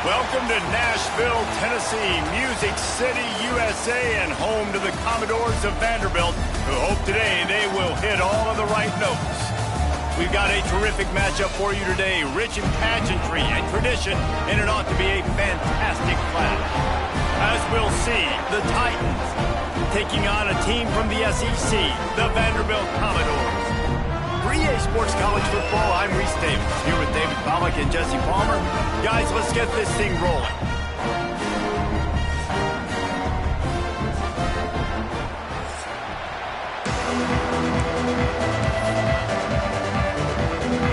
Welcome to Nashville, Tennessee, Music City, USA, and home to the Commodores of Vanderbilt, who hope today they will hit all of the right notes. We've got a terrific matchup for you today, rich in pageantry and tradition, and it ought to be a fantastic clash. As we'll see, the Titans taking on a team from the SEC, the Vanderbilt Commodores. For EA Sports College Football, I'm Reese Davis, here with David Pollack and Jesse Palmer. Guys, let's get this thing rolling.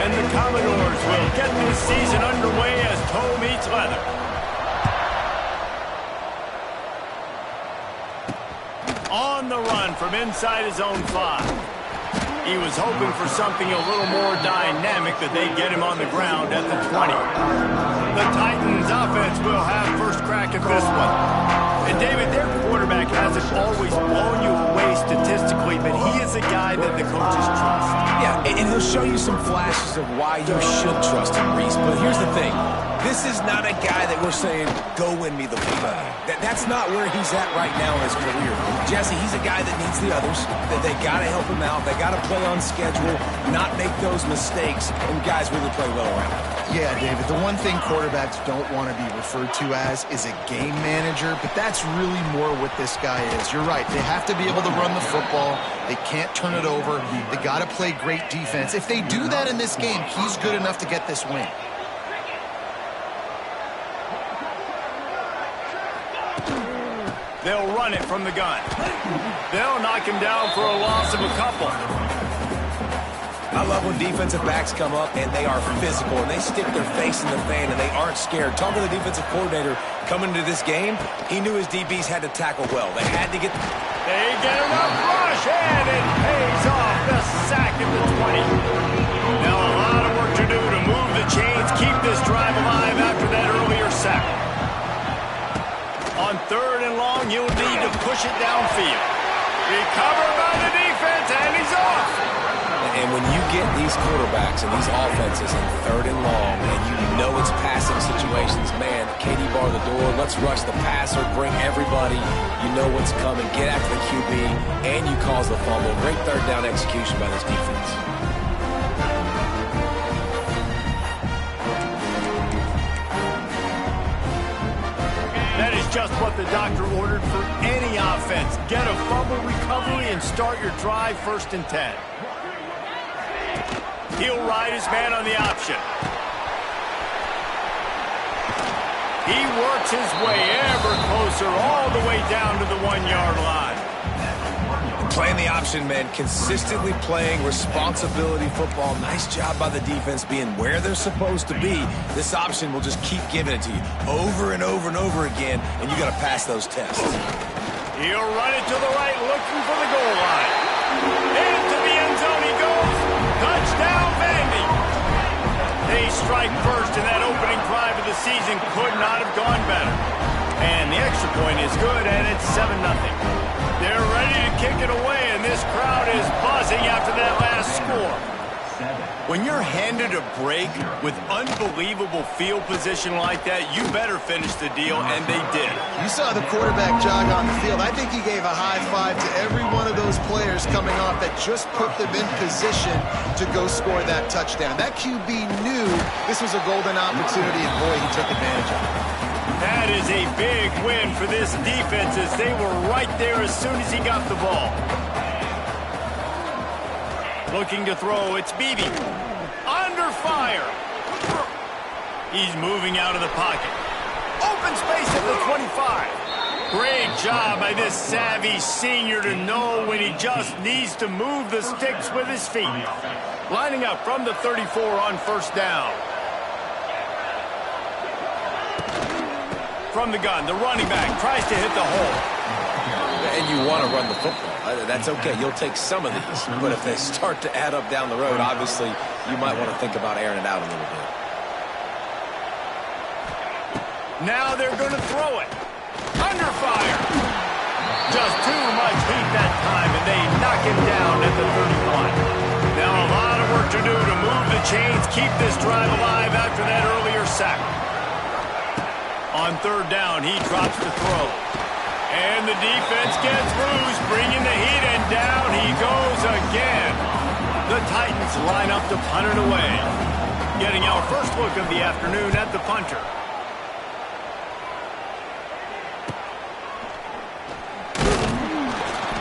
And the Commodores will get this season underway as toe meets leather. On the run from inside his own 5. He was hoping for something a little more dynamic, that they'd get him on the ground at the 20. The Titans offense will have first crack at this one. And David, their quarterback hasn't always blown you away statistically, but he is a guy that the coaches trust. Yeah, and he'll show you some flashes of why you should trust him, Reese. But here's the thing. This is not a guy that we're saying, go win me the football. That's not where he's at right now in his career. Jesse, he's a guy that needs the others, that they got to help him out. They got to play on schedule, not make those mistakes, and guys really play well around him. Yeah, David, the one thing quarterbacks don't want to be referred to as is a game manager, but that's really more what this guy is. You're right. They have to be able to run the football. They can't turn it over. They got to play great defense. If they do that in this game, he's good enough to get this win. They'll run it from the gun. They'll knock him down for a loss of a couple. I love when defensive backs come up and they are physical and they stick their face in the fan and they aren't scared. Talking to the defensive coordinator coming into this game, he knew his DBs had to tackle well. They had to get... They get enough rush, and it pays off. The sack at the 20. Now a lot of work to do to move the chains, keep this drive alive after that earlier sack. On 3rd and long, you'll need to push it downfield. Recovered by the defense, and he's off. And when you get these quarterbacks and these offenses in 3rd and long, and you know it's passing situations, man, Katie bar the door, let's rush the passer, bring everybody. You know what's coming. Get after the QB, and you cause the fumble. Great 3rd down execution by this defense. That is just what the doctor ordered for any offense. Get a fumble recovery and start your drive 1st and 10. He'll ride his man on the option. He works his way ever closer all the way down to the 1-yard line. Playing the option, man, consistently playing responsibility football. Nice job by the defense being where they're supposed to be. This option will just keep giving it to you over and over and over again, and you got to pass those tests. He'll run it to the right, looking for the goal line. Into the end zone he goes. Touchdown, Vandy. They strike first, and that opening drive of the season could not have gone better. And the extra point is good, and it's 7-0. They're ready to kick it away, and this crowd is buzzing after that last score. When you're handed a break with unbelievable field position like that, you better finish the deal, and they did. You saw the quarterback jog on the field. I think he gave a high five to every one of those players coming off that just put them in position to go score that touchdown. That QB knew this was a golden opportunity, and boy, he took advantage of it. That is a big win for this defense, as they were right there as soon as he got the ball. Looking to throw, it's Beebe. Under fire. He's moving out of the pocket. Open space at the 25. Great job by this savvy senior to know when he just needs to move the sticks with his feet. Lining up from the 34 on 1st down. From the gun, the running back tries to hit the hole. And you want to run the football. That's okay. You'll take some of these. But if they start to add up down the road, obviously, you might want to think about airing it out a little bit. Now they're going to throw it. Under fire. Just too much heat that time, and they knock him down at the 31. Now a lot of work to do to move the chains, keep this drive alive after that earlier sack. On third down, he drops the throw. And the defense gets loose, bringing the heat, and down he goes again. The Titans line up to punt it away. Getting our first look of the afternoon at the punter.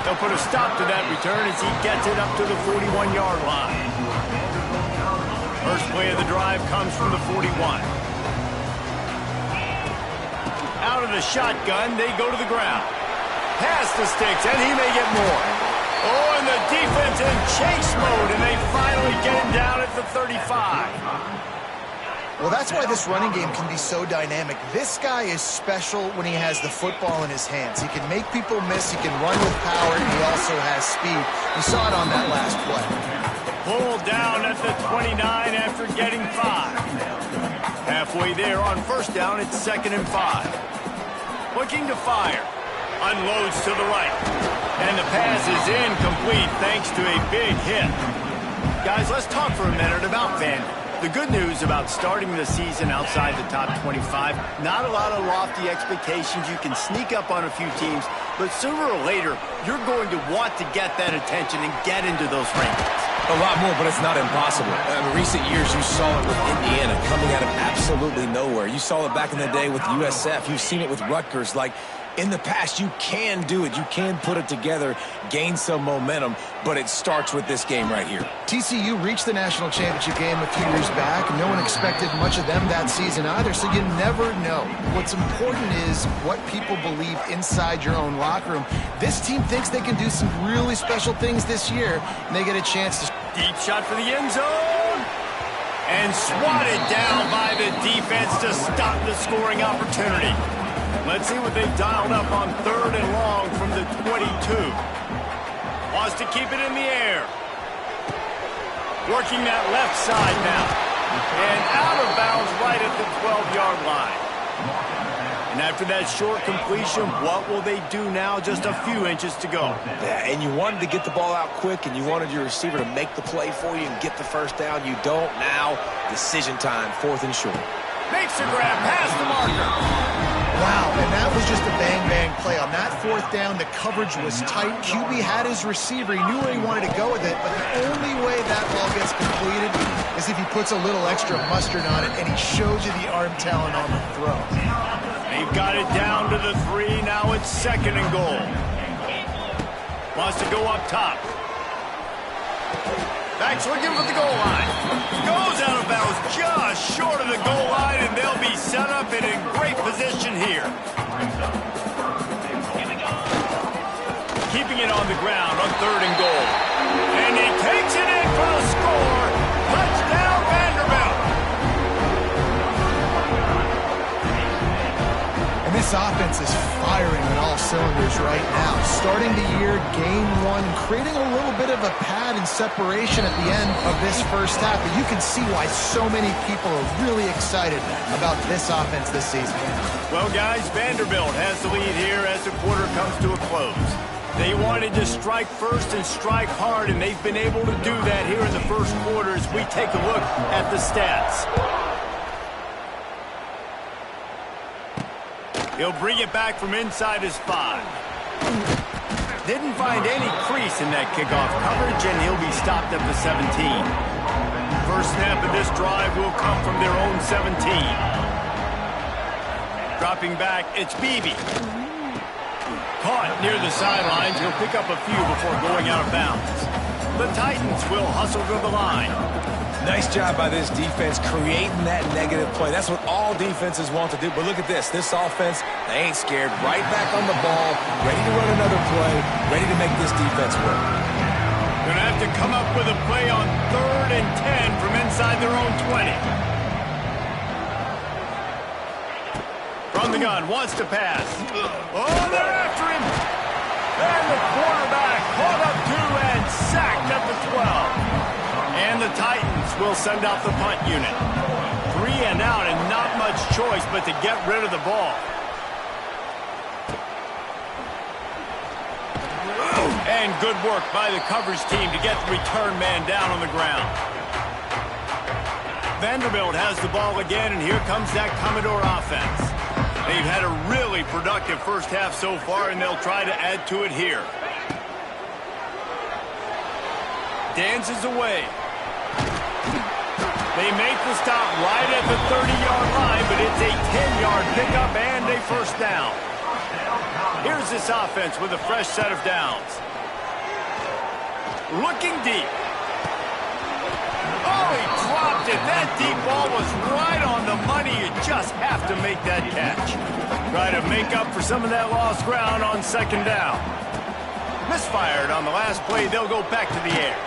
They'll put a stop to that return as he gets it up to the 41-yard line. First play of the drive comes from the 41. Out of the shotgun, they go to the ground. Pass the sticks, and he may get more. Oh, and the defense in chase mode, and they finally get him down at the 35. Well, that's why this running game can be so dynamic. This guy is special when he has the football in his hands. He can make people miss, he can run with power, and he also has speed. You saw it on that last play. Pulled down at the 29 after getting 5. Halfway there on first down, it's 2nd and 5. Looking to fire. Unloads to the right. And the pass is incomplete thanks to a big hit. Guys, let's talk for a minute about Vandal. The good news about starting the season outside the top 25, not a lot of lofty expectations. You can sneak up on a few teams, but sooner or later, you're going to want to get that attention and get into those rankings. A lot more, but it's not impossible. In recent years, you saw it with Indiana coming out of absolutely nowhere. You saw it back in the day with USF. You've seen it with Rutgers. Like, in the past, you can do it. You can put it together, gain some momentum, but it starts with this game right here. TCU reached the national championship game a few years back. No one expected much of them that season either, so you never know. What's important is what people believe inside your own locker room. This team thinks they can do some really special things this year, and they get a chance to... Deep shot for the end zone. And swatted down by the defense to stop the scoring opportunity. Let's see what they've dialed up on 3rd and long from the 22. Wants to keep it in the air. Working that left side now. And out of bounds right at the 12-yard line. And after that short completion, what will they do now? Just a few inches to go. Yeah, and you wanted to get the ball out quick, and you wanted your receiver to make the play for you and get the first down. You don't now. Decision time, 4th and short. Makes the grab, past the marker. Wow, and that was just a bang-bang play. On that 4th down, the coverage was tight. QB had his receiver. He knew where he wanted to go with it, but the only way that ball gets completed is if he puts a little extra mustard on it, and he shows you the arm talent on the throw. They've got it down to the 3. Now it's 2nd and goal. Wants to go up top. Backs looking for the goal line. Goes out of bounds just short of the goal line, and they'll be set up and in great position here. Keeping it on the ground on 3rd and goal. And he takes it in for the score. Touchdown, Vanderbilt. And this offense is firing on all cylinders right now. Starting the year, game 1, creating a little bit of a pad and separation at the end of this first half. But you can see why so many people are really excited about this offense this season. Well, guys, Vanderbilt has the lead here as the quarter comes to a close. They wanted to strike first and strike hard, and they've been able to do that here in the first quarter as we take a look at the stats. He'll bring it back from inside his 5. Didn't find any crease in that kickoff coverage, and he'll be stopped at the 17. First snap of this drive will come from their own 17. Dropping back, it's Beebe. Caught near the sidelines. He'll pick up a few before going out of bounds. The Titans will hustle to the line. Nice job by this defense creating that negative play. That's what all defenses want to do. But look at this. This offense, they ain't scared. Right back on the ball, ready to run another play, ready to make this defense work. Going to have to come up with a play on 3rd and 10 from inside their own 20. From the gun, wants to pass. Oh, they're after him. And the quarterback caught up to and sacked at the 12. And the Titans will send out the punt unit. 3 and out, and not much choice but to get rid of the ball. And good work by the coverage team to get the return man down on the ground. Vanderbilt has the ball again, and here comes that Commodore offense. They've had a really productive first half so far, and they'll try to add to it here. Dances away. They make the stop right at the 30-yard line, but it's a 10-yard pickup and a first down. Here's this offense with a fresh set of downs. Looking deep. Oh, he dropped it. That deep ball was right on the money. You just have to make that catch. Try to make up for some of that lost ground on second down. Misfired on the last play. They'll go back to the air.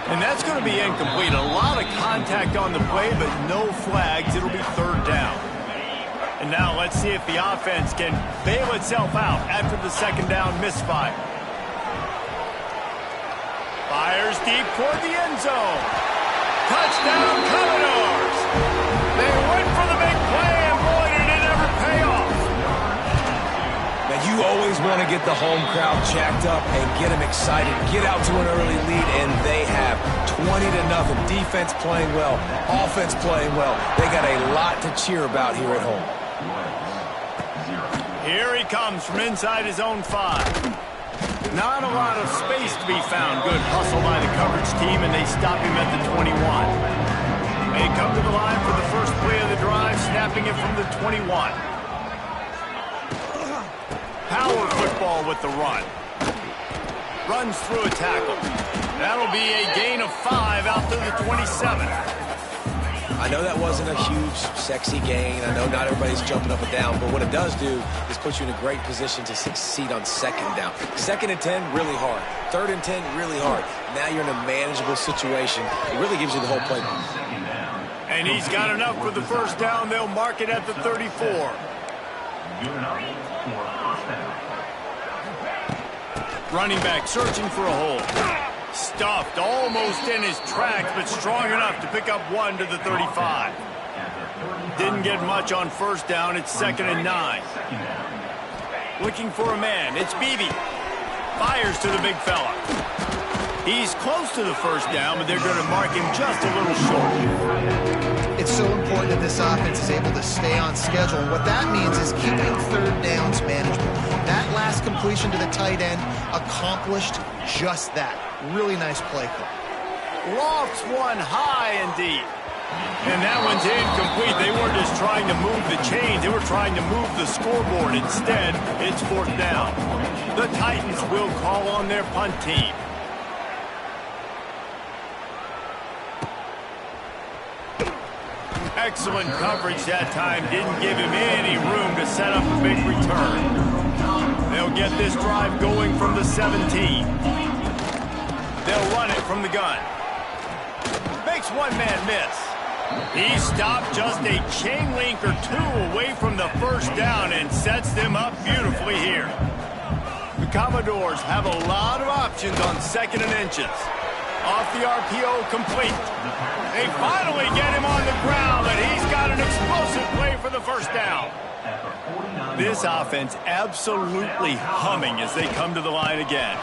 And that's going to be incomplete. A lot of contact on the play, but no flags. It'll be third down. And now let's see if the offense can bail itself out after the second down misfire. Fires deep toward the end zone. Touchdown, Commodores! They went for the big play, and boy, did it ever pay off. Now, you always want to get the home crowd jacked up and get them excited. Get out to an early lead, and they have 20-0. Defense playing well, offense playing well. They got a lot to cheer about here at home. Here he comes from inside his own 5. Not a lot of space to be found. Good hustle by the coverage team, and they stop him at the 21. They come to the line for the first play of the drive, snapping it from the 21. Power football with the run. Runs through a tackle. That'll be a gain of 5 out to the 27. I know that wasn't a huge, sexy gain. I know not everybody's jumping up and down, but what it does do is put you in a great position to succeed on second down. 2nd and 10, really hard. 3rd and 10, really hard. Now you're in a manageable situation. It really gives you the whole playbook. And he's got enough for the first down. They'll mark it at the 34. Running back searching for a hole. Stuffed almost in his tracks, but strong enough to pick up 1 to the 35. Didn't get much on first down. It's 2nd and 9. Looking for a man. It's Beebe. Fires to the big fella. He's close to the first down, but they're going to mark him just a little short. It's so important that this offense is able to stay on schedule. And what that means is keeping third downs manageable. That last completion to the tight end accomplished just that. Really nice play call. Lofts one high and deep. And that one's incomplete. They weren't just trying to move the chains. They were trying to move the scoreboard. Instead, it's 4th down. The Titans will call on their punt team. Excellent coverage that time. Didn't give him any room to set up a big return. They'll get this drive going from the 17. They'll run it from the gun. Makes one man miss. He stopped just a chain link or 2 away from the first down and sets them up beautifully here. The Commodores have a lot of options on 2nd and inches. Off the RPO, complete. They finally get him on the ground, and he's got an explosive play for the first down. This offense absolutely humming as they come to the line again.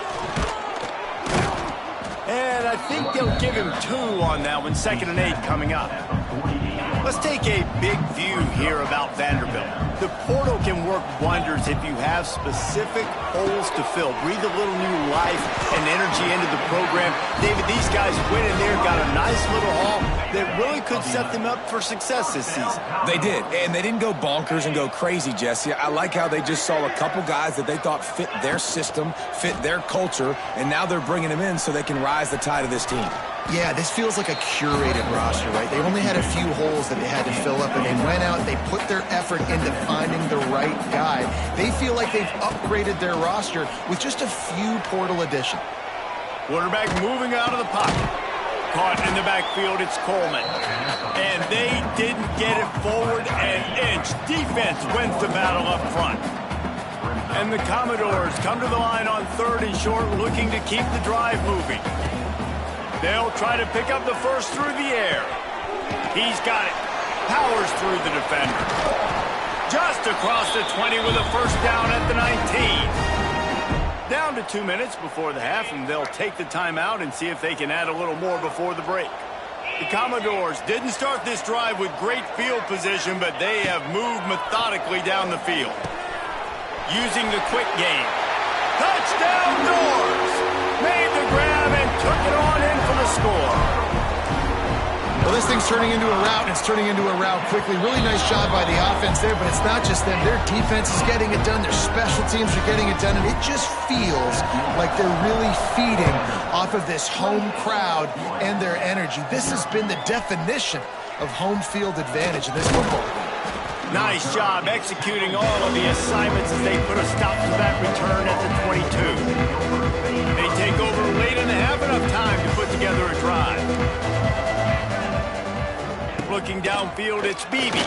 And I think they'll give him 2 on that one. 2nd and 8 coming up. Let's take a big view here about Vanderbilt. The portal can work wonders if you have specific holes to fill. Breathe a little new life and energy into the program. David, these guys went in there, got a nice little haul that really could set them up for success this season. They did, and they didn't go bonkers and go crazy, Jesse. I like how they just saw a couple guys that they thought fit their system, fit their culture, and now they're bringing them in so they can rise the tide of this team. Yeah, this feels like a curated roster, right? They only had a few holes that they had to fill up, and they went out, they put their effort into finding the right guy. They feel like they've upgraded their roster with just a few portal additions. Quarterback moving out of the pocket. Caught in the backfield, it's Coleman. And they didn't get it forward an inch. Defense wins the battle up front. And the Commodores come to the line on 3rd and short, looking to keep the drive moving. They'll try to pick up the first through the air. He's got it. Powers through the defender. Just across the 20 with a first down at the 19. Down to 2 minutes before the half, and they'll take the timeout and see if they can add a little more before the break. The Commodores didn't start this drive with great field position, but they have moved methodically down the field. Using the quick game. Touchdown Doors! Made the grab and took it on in for the score. Well, this thing's turning into a route, and it's turning into a route quickly. Really nice job by the offense there, but it's not just them. Their defense is getting it done. Their special teams are getting it done, and it just feels like they're really feeding off of this home crowd and their energy. This has been the definition of home field advantage in this football game. Nice job executing all of the assignments as they put a stop to that return at the 22. They take over late in the half, enough time to put together a drive. Looking downfield, it's Beebe.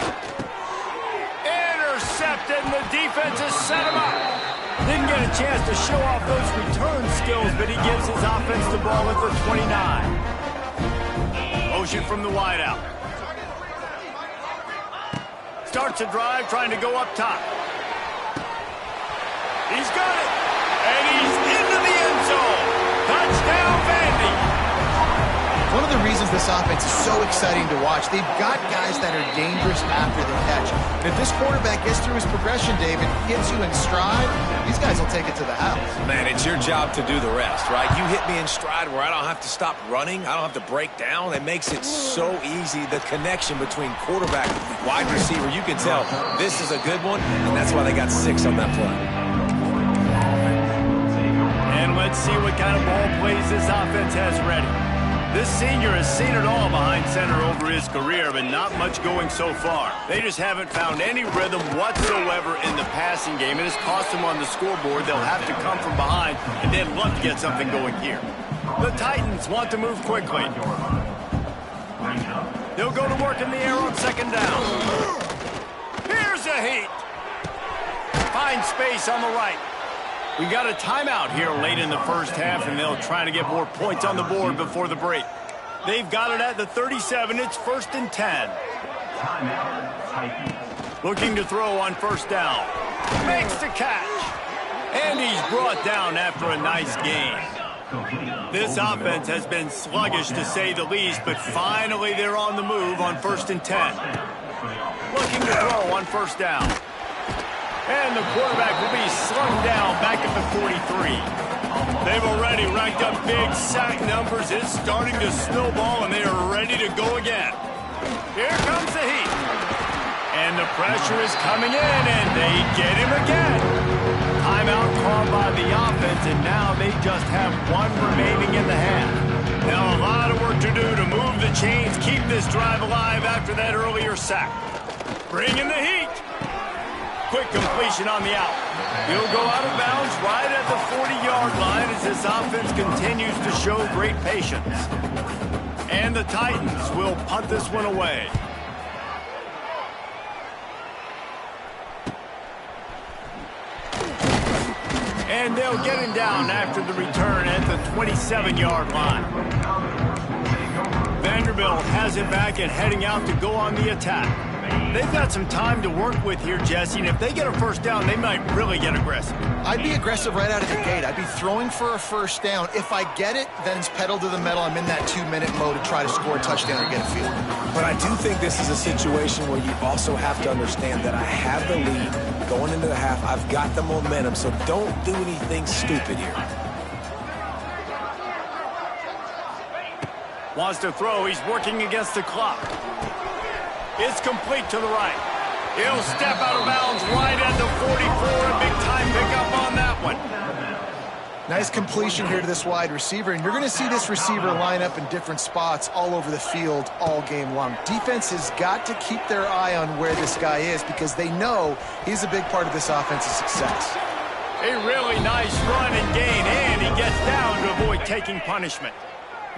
Intercepted, and the defense has set him up. Didn't get a chance to show off those return skills, but he gives his offense the ball at the 29. Motion from the wideout. Starts a drive trying to go up top. He's got it. And he's into the end zone. Touchdown, Vandy. One of the reasons this offense is so exciting to watch, they've got guys that are dangerous after the catch. And if this quarterback gets through his progression, David, gets you in stride, these guys will take it to the house. Man, it's your job to do the rest, right? You hit me in stride where I don't have to stop running. I don't have to break down. It makes it so easy. The connection between quarterback and wide receiver, you can tell this is a good one, and that's why they got 6 on that play. And let's see what kind of ball plays this offense has ready. This senior has seen it all behind center over his career, but not much going so far. They just haven't found any rhythm whatsoever in the passing game. It has cost them on the scoreboard. They'll have to come from behind, and they'd love to get something going here. The Titans want to move quickly. They'll go to work in the air on second down. Here's a heat. Finds space on the right. We got a timeout here late in the first half, and they'll try to get more points on the board before the break. They've got it at the 37. It's 1st and 10. Looking to throw on first down. Makes the catch. And he's brought down after a nice gain. This offense has been sluggish to say the least, but finally they're on the move on 1st and 10. Looking to throw on first down. And the quarterback will be slung down back at the 43. They've already racked up big sack numbers. It's starting to snowball, and they are ready to go again. Here comes the heat. And the pressure is coming in, and they get him again. Timeout called by the offense, and now they just have 1 remaining in the half. Now a lot of work to do to move the chains, keep this drive alive after that earlier sack. Bring in the heat. Quick completion on the out. He'll go out of bounds right at the 40-yard line as this offense continues to show great patience. And the Titans will punt this one away. And they'll get him down after the return at the 27-yard line. Vanderbilt has it back and heading out to go on the attack. They've got some time to work with here, Jesse, and if they get a first down, they might really get aggressive. I'd be aggressive right out of the gate. I'd be throwing for a first down. If I get it, then it's pedal to the metal. I'm in that 2-minute mode to try to score a touchdown or get a field. But I do think this is a situation where you also have to understand that I have the lead going into the half. I've got the momentum, so don't do anything stupid here. Wants to throw. He's working against the clock. It's complete to the right. He'll step out of bounds right at the 44. A big-time pickup on that one. Nice completion here to this wide receiver, and you're going to see this receiver line up in different spots all over the field all game long. Defense has got to keep their eye on where this guy is because they know he's a big part of this offense's success. A really nice run and gain, and he gets down to avoid taking punishment.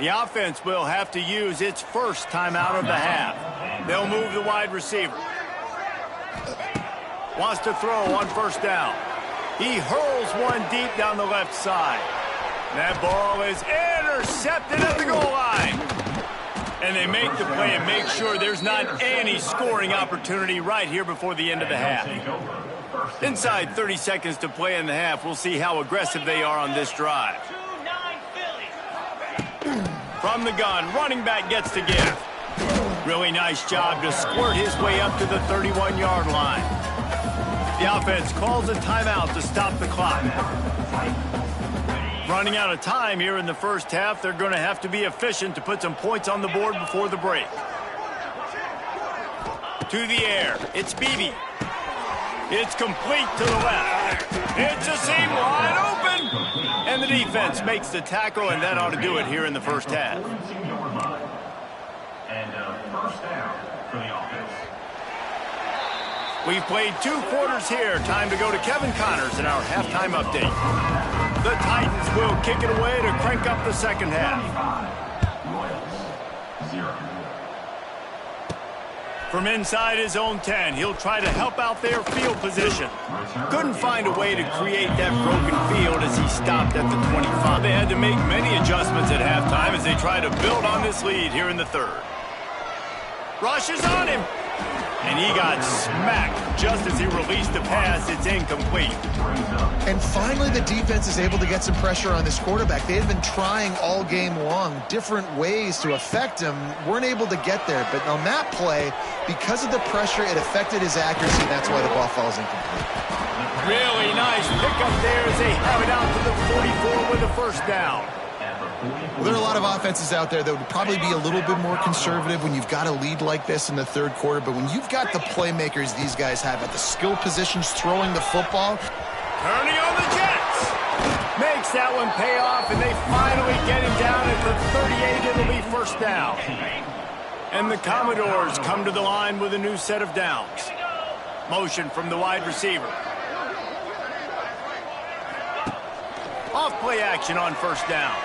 The offense will have to use its first timeout of the half. They'll move the wide receiver. Wants to throw on first down. He hurls one deep down the left side. That ball is intercepted at the goal line. And they make the play and make sure there's not any scoring opportunity right here before the end of the half. Inside 30 seconds to play in the half, we'll see how aggressive they are on this drive. From the gun, running back gets the give. Really nice job to squirt his way up to the 31-yard line. The offense calls a timeout to stop the clock. Running out of time here in the first half. They're going to have to be efficient to put some points on the board before the break. To the air. It's Beebe. It's complete to the left. It's a seam wide open. And the defense makes the tackle, and that ought to do it here in the first half. And first down for the offense. We've played 2 quarters here. Time to go to Kevin Connors in our halftime update. The Titans will kick it away to crank up the second half. From inside his own 10, he'll try to help out their field position. Couldn't find a way to create that broken field as he stopped at the 25. They had to make many adjustments at halftime as they try to build on this lead here in the third. Rushes on him. And he got smacked just as he released the pass. It's incomplete. And finally, the defense is able to get some pressure on this quarterback. They had been trying all game long different ways to affect him. Weren't able to get there. But on that play, because of the pressure, it affected his accuracy. That's why the ball falls incomplete. Really nice pickup there as they have it out to the 44 with a first down. Well, there are a lot of offenses out there that would probably be a little bit more conservative when you've got a lead like this in the third quarter. But when you've got the playmakers these guys have at the skill positions throwing the football. Turning on the Jets. Makes that one pay off, and they finally get him down at the 38. It'll be first down. And the Commodores come to the line with a new set of downs. Motion from the wide receiver. Off play action on first down.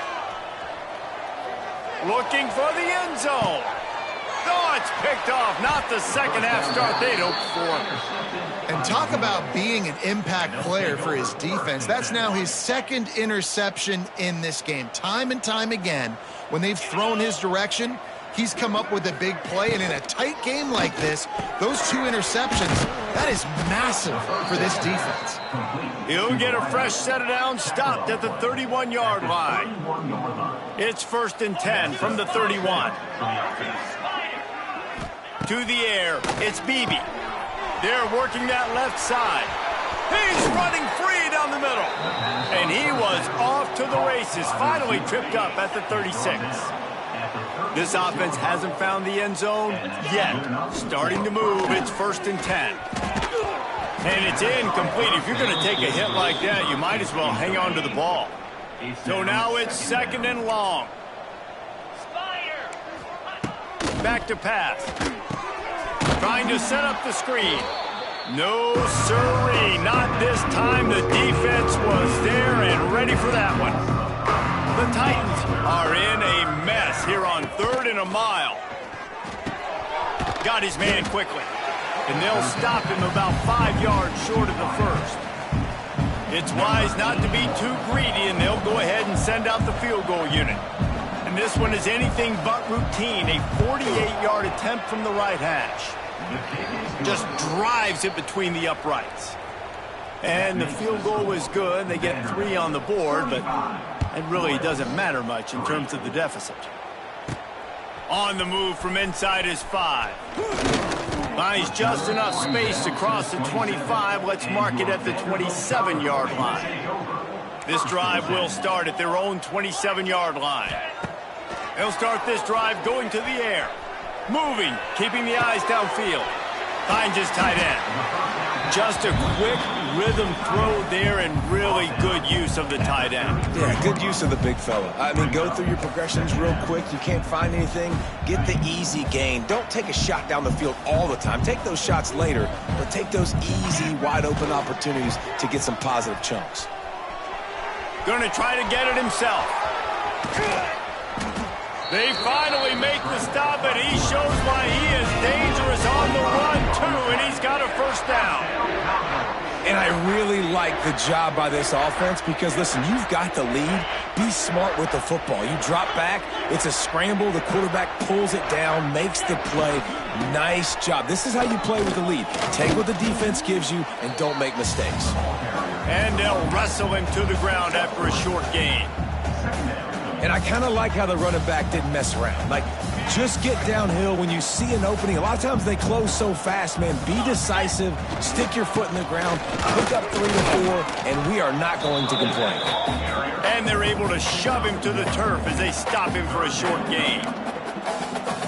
Looking for the end zone. Oh, it's picked off. Not the second half start they'd hoped for. And talk about being an impact player for his defense. That's now his second interception in this game. Time and time again, when they've thrown his direction, he's come up with a big play. And in a tight game like this, those 2 interceptions, that is massive for this defense. He'll get a fresh set of downs stopped at the 31-yard line. It's 1st and 10 from the 31. To the air, it's Beebe. They're working that left side. He's running free down the middle. And he was off to the races, finally tripped up at the 36. This offense hasn't found the end zone yet. Starting to move, it's 1st and 10. And it's incomplete. If you're going to take a hit like that, you might as well hang on to the ball. So now it's 2nd and long. Back to pass. Trying to set up the screen. No sirree, not this time. The defense was there and ready for that one. The Titans are in a mess here on 3rd and a mile. Got his man quickly. And they'll stop him about 5 yards short of the first. It's wise not to be too greedy, and they'll go ahead and send out the field goal unit. And this one is anything but routine. A 48-yard attempt from the right hash. Just drives it between the uprights. And the field goal was good. They get 3 on the board, but it really doesn't matter much in terms of the deficit. On the move from inside his 5. Finds just enough space to cross the 25. Let's mark it at the 27-yard line. This drive will start at their own 27-yard line. They'll start this drive going to the air. Moving, keeping the eyes downfield. Finds his tight end. Just a quick rhythm throw there and really good use of the tight end. Yeah, good use of the big fella. I mean, go through your progressions real quick. You can't find anything. Get the easy gain. Don't take a shot down the field all the time. Take those shots later, but take those easy, wide-open opportunities to get some positive chunks. Going to try to get it himself. They finally make the stop, and he shows why he is dangerous on the run, too, and he's got a first down. And I really like the job by this offense because, listen, you've got the lead. Be smart with the football. You drop back, it's a scramble. The quarterback pulls it down, makes the play. Nice job. This is how you play with the lead. Take what the defense gives you and don't make mistakes. And they'll wrestle him to the ground after a short gain. And I kind of like how the running back didn't mess around. Like, just get downhill when you see an opening. A lot of times they close so fast, man. Be decisive, stick your foot in the ground, pick up 3 to 4, and we are not going to complain. And they're able to shove him to the turf as they stop him for a short gain.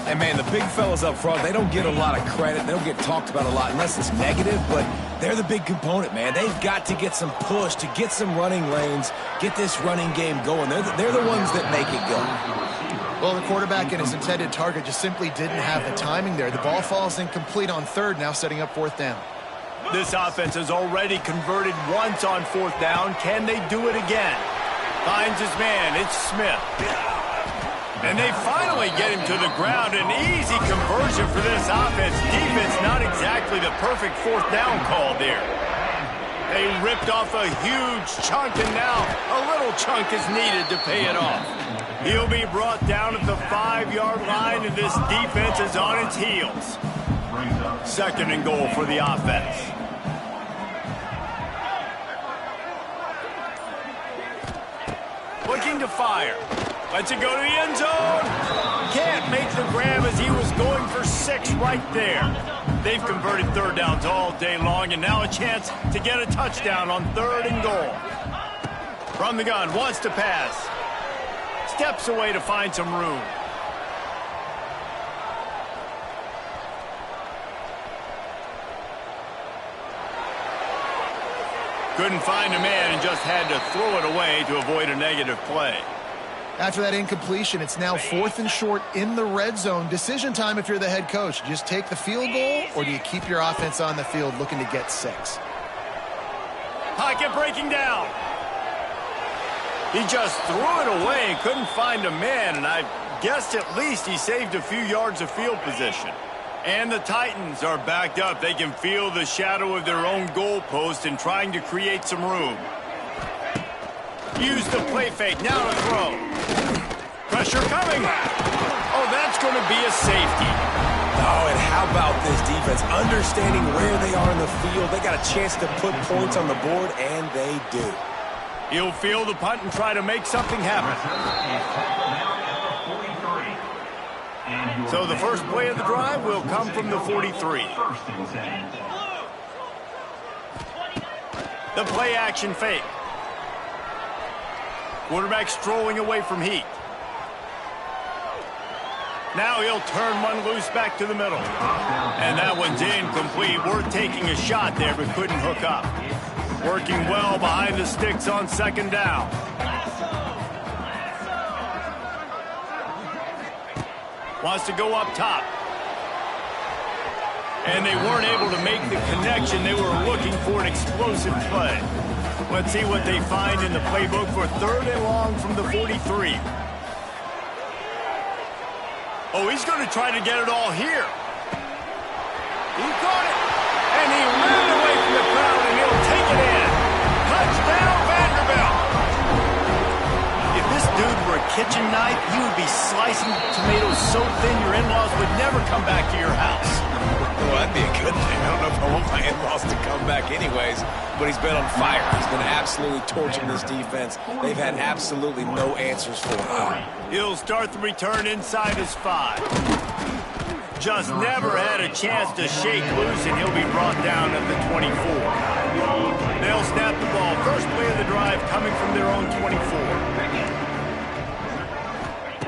And, man, the big fellas up front, they don't get a lot of credit. They don't get talked about a lot unless it's negative, but they're the big component, man. They've got to get some push, to get some running lanes, get this running game going. They're the ones that make it go. Well, the quarterback and his intended target just simply didn't have the timing there. The ball falls incomplete on third, now setting up fourth down. This offense has already converted once on fourth down. Can they do it again? Finds his man. It's Smith. And they finally get him to the ground. An easy conversion for this offense. Defense, not exactly the perfect fourth down call there. They ripped off a huge chunk, and now a little chunk is needed to pay it off. He'll be brought down at the 5-yard line, and this defense is on its heels. 2nd and goal for the offense. Looking to fire. Lets it go to the end zone. Can't make the grab as he was going for 6 right there. They've converted third downs all day long, and now a chance to get a touchdown on 3rd and goal. From the gun, wants to pass. Steps away to find some room. Couldn't find a man and just had to throw it away to avoid a negative play. After that incompletion, it's now 4th and short in the red zone. Decision time if you're the head coach. Just take the field goal, or do you keep your offense on the field looking to get 6? Pocket breaking down. He just threw it away and couldn't find a man, and I guessed at least he saved a few yards of field position. And the Titans are backed up. They can feel the shadow of their own goalpost and trying to create some room. Use the play fake, now to throw. Pressure coming. Oh, that's going to be a safety. Oh, and how about this defense? Understanding where they are in the field. They got a chance to put points on the board, and they do. He'll field the punt and try to make something happen. So the first play of the drive will come from the 43. The play action fake. Quarterback strolling away from heat. Now he'll turn one loose back to the middle. And that one's incomplete. Worth taking a shot there, but couldn't hook up. Working well behind the sticks on 2nd down. Wants to go up top. And they weren't able to make the connection. They were looking for an explosive play. Let's see what they find in the playbook for 3rd and long from the 43. Oh, he's going to try to get it all here. He caught it. And he ran away from the crowd, and he'll take it in. Touchdown, Vanderbilt. If this dude were a kitchen knife, you would be slicing tomatoes so thin your in-laws would never come back to your house. Well, that'd be a good thing. I don't know if I want my in-laws to come back anyways, but he's been on fire. He's been absolutely torching this defense. They've had absolutely no answers for him. He'll start the return inside his 5. Just never had a chance to shake loose, and he'll be brought down at the 24. They'll snap the ball. First play of the drive coming from their own 24.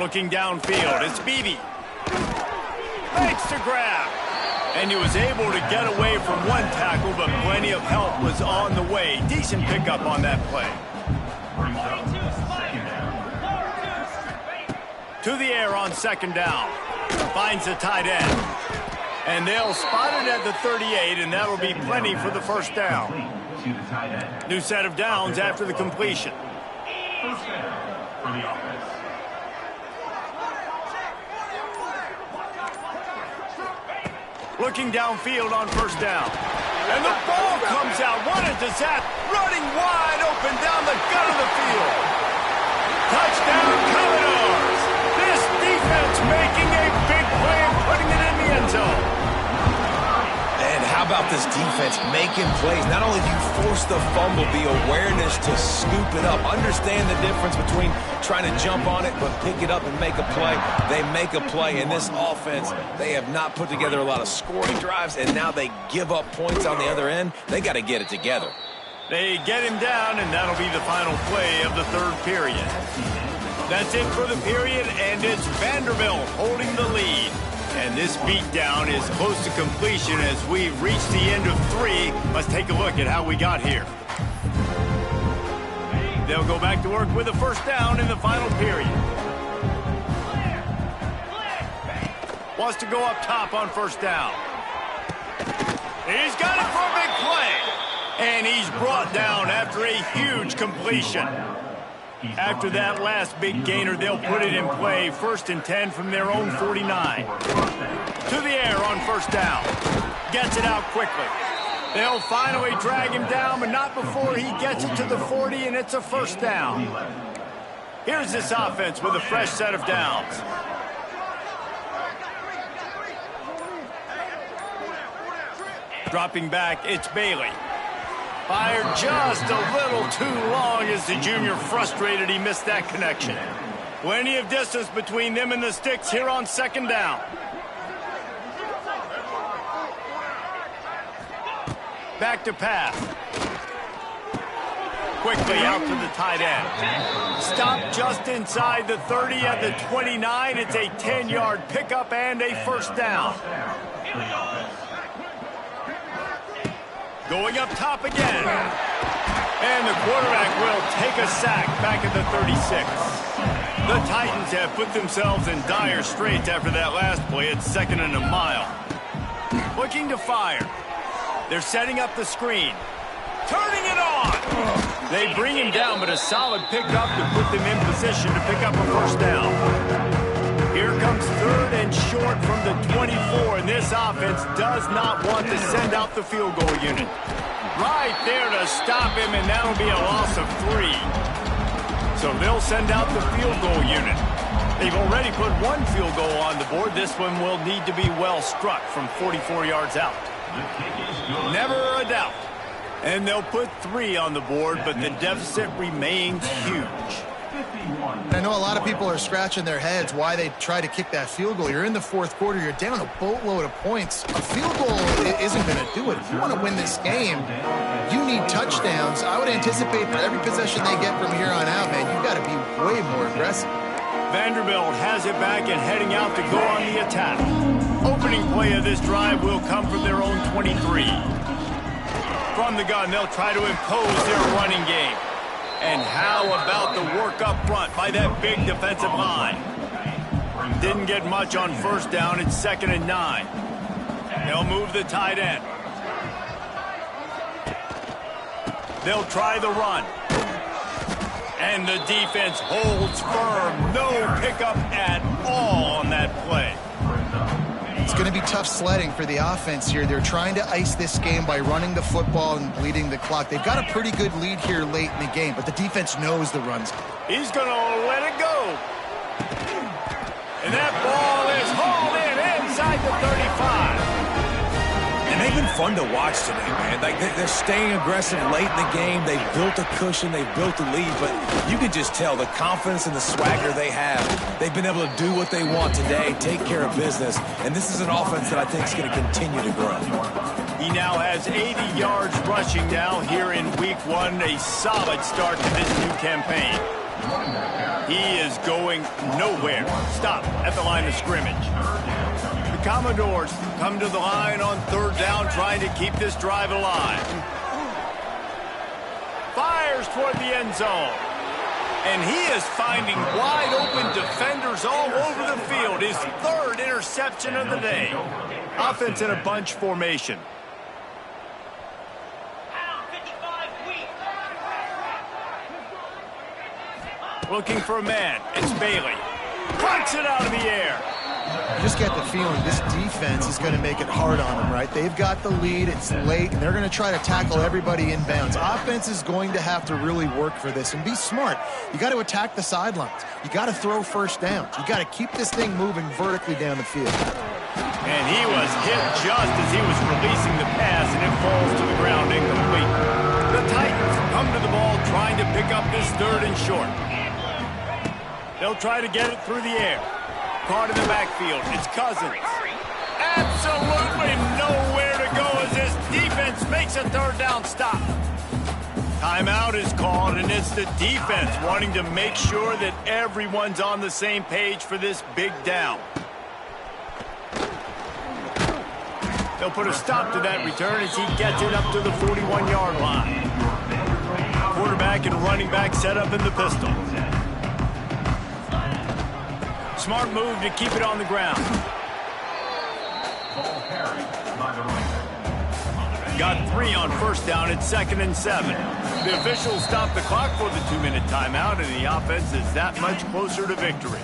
Looking downfield, it's Beebe. Makes the grab. And he was able to get away from one tackle, but plenty of help was on the way. Decent pickup on that play. To the air on 2nd down. Finds the tight end. And they'll spot it at the 38, and that'll be plenty for the 1st down. New set of downs after the completion. First down for the offense. Looking downfield on 1st down. And the ball comes out. What a disaster. Running wide open down the gut of the field. Touchdown, Commodores. This defense making a big play and putting it in the end zone. And how How about this defense making plays? Not only do you force the fumble, the awareness to scoop it up. Understand the difference between trying to jump on it, but pick it up and make a play. They make a play. In this offense, they have not put together a lot of scoring drives, and now they give up points on the other end. They got to get it together. They get him down, and that'll be the final play of the third period. That's it for the period, and it's Vanderbilt holding the lead. And this beatdown is close to completion as we've reached the end of 3. Let's take a look at how we got here. They'll go back to work with a first down in the final period. Wants to go up top on first down. He's got it for a big play. And he's brought down after a huge completion. After that last big gainer, they'll put it in play. 1st and 10 from their own 49. To the air on first down. Gets it out quickly. They'll finally drag him down, but not before he gets it to the 40, and it's a first down. Here's this offense with a fresh set of downs. Dropping back, it's Bailey. Fired just a little too long as the junior frustrated he missed that connection. Plenty of distance between them and the sticks here on second down. Back to pass. Quickly out to the tight end. Stopped just inside the 30 at the 29. It's a 10-yard pickup and a first down. Going up top again. And the quarterback will take a sack back at the 36. The Titans have put themselves in dire straits after that last play. It's 2nd and a mile. Looking to fire. They're setting up the screen. Turning it on. They bring him down, but a solid pickup to put them in position to pick up a first down. Here comes 3rd and short from the 24, and this offense does not want to send out the field goal unit. Right there to stop him, and that'll be a loss of 3. So they'll send out the field goal unit. They've already put 1 field goal on the board. This one will need to be well struck from 44 yards out. Never a doubt. And they'll put 3 on the board, but the deficit remains huge. I know a lot of people are scratching their heads why they try to kick that field goal. You're in the 4th quarter. You're down a boatload of points. A field goal isn't going to do it. If you want to win this game, you need touchdowns. I would anticipate for every possession they get from here on out, man, you've got to be way more aggressive. Vanderbilt has it back and heading out to go on the attack. Opening play of this drive will come from their own 23. From the gun, they'll try to impose their running game. And how about the work up front by that big defensive line? Didn't get much on first down. It's 2nd and 9. They'll move the tight end. They'll try the run. And the defense holds firm. No pickup at all on that play. It's going to be tough sledding for the offense here. They're trying to ice this game by running the football and bleeding the clock. They've got a pretty good lead here late in the game, but the defense knows the run's. He's going to let it go. And that ball is hauled in inside the 35. And they've been fun to watch today, man. Like they're staying aggressive late in the game. They've built a cushion. They've built a lead. But you can just tell the confidence and the swagger they have. They've been able to do what they want today, take care of business. And this is an offense that I think is going to continue to grow. He now has 80 yards rushing now here in week 1. A solid start to this new campaign. He is going nowhere. Stop at the line of scrimmage. The Commodores come to the line on 3rd down, trying to keep this drive alive. Fires toward the end zone. And he is finding wide open defenders all over the field. His 3rd interception of the day. Offense in a bunch formation. Looking for a man. It's Bailey. Punts it out of the air. You just get the feeling this defense is going to make it hard on them, right? They've got the lead. It's late, and they're going to try to tackle everybody inbounds. Offense is going to have to really work for this and be smart. You got to attack the sidelines. You got to throw first downs. You got to keep this thing moving vertically down the field. And he was hit just as he was releasing the pass, and it falls to the ground incomplete. The Titans come to the ball trying to pick up this third and short. They'll try to get it through the air. Caught in the backfield. It's Cousins. Absolutely nowhere to go as this defense makes a third down stop. Timeout is called, and it's the defense wanting to make sure that everyone's on the same page for this big down. They'll put a stop to that return as he gets it up to the 41-yard line. Quarterback and running back set up in the pistol. Smart move to keep it on the ground. Got 3 on first down at 2nd and 7. The officials stop the clock for the 2-minute timeout, and the offense is that much closer to victory.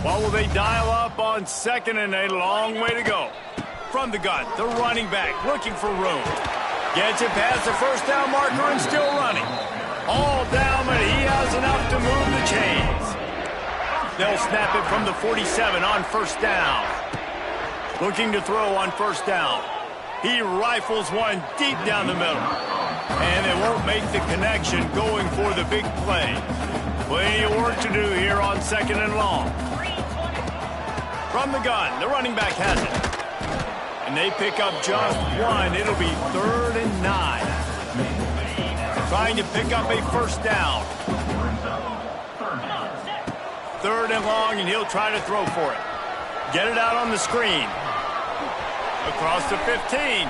What will they dial up on 2nd and a long way to go? From the gun, the running back looking for room. Gets it past the first down marker and still running. All down, but he has enough to move the chains. They'll snap it from the 47 on first down. Looking to throw on first down. He rifles one deep down the middle. And they won't make the connection going for the big play. Plenty of work to do here on 2nd and long. From the gun, the running back has it. And they pick up just 1. It'll be 3rd and 9. Trying to pick up a first down. 3rd and long, and he'll try to throw for it. Get it out on the screen. Across the 15.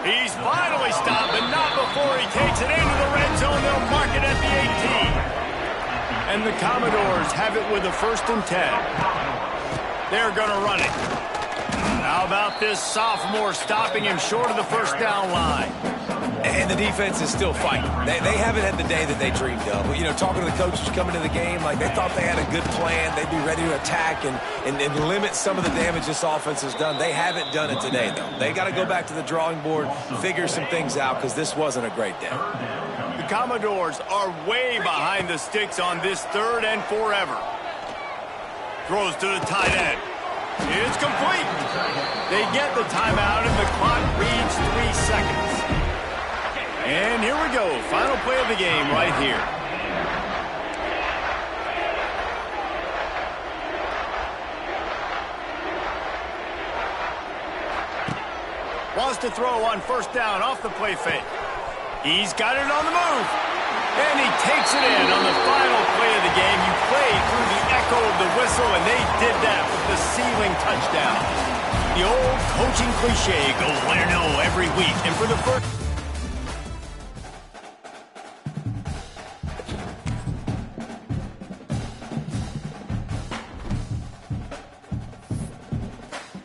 He's finally stopped, but not before he takes it into the red zone. They'll mark it at the 18. And the Commodores have it with a 1st and 10. They're going to run it. How about this sophomore stopping him short of the first down line? And the defense is still fighting. They haven't had the day that they dreamed of. You know, talking to the coaches coming to the game, like they thought they had a good plan. They'd be ready to attack and limit some of the damage this offense has done. They haven't done it today, though. They got to go back to the drawing board, figure some things out, because this wasn't a great day. The Commodores are way behind the sticks on this 3rd and forever. Throws to the tight end. It's complete. They get the timeout, and the clock reads 3 seconds. And here we go. Final play of the game right here. Wants to throw on first down off the play fake. He's got it on the move. And he takes it in on the final play of the game. You play through the echo of the whistle, and they did that with the ceiling touchdown. The old coaching cliche goes 1-0 every week. And for the first...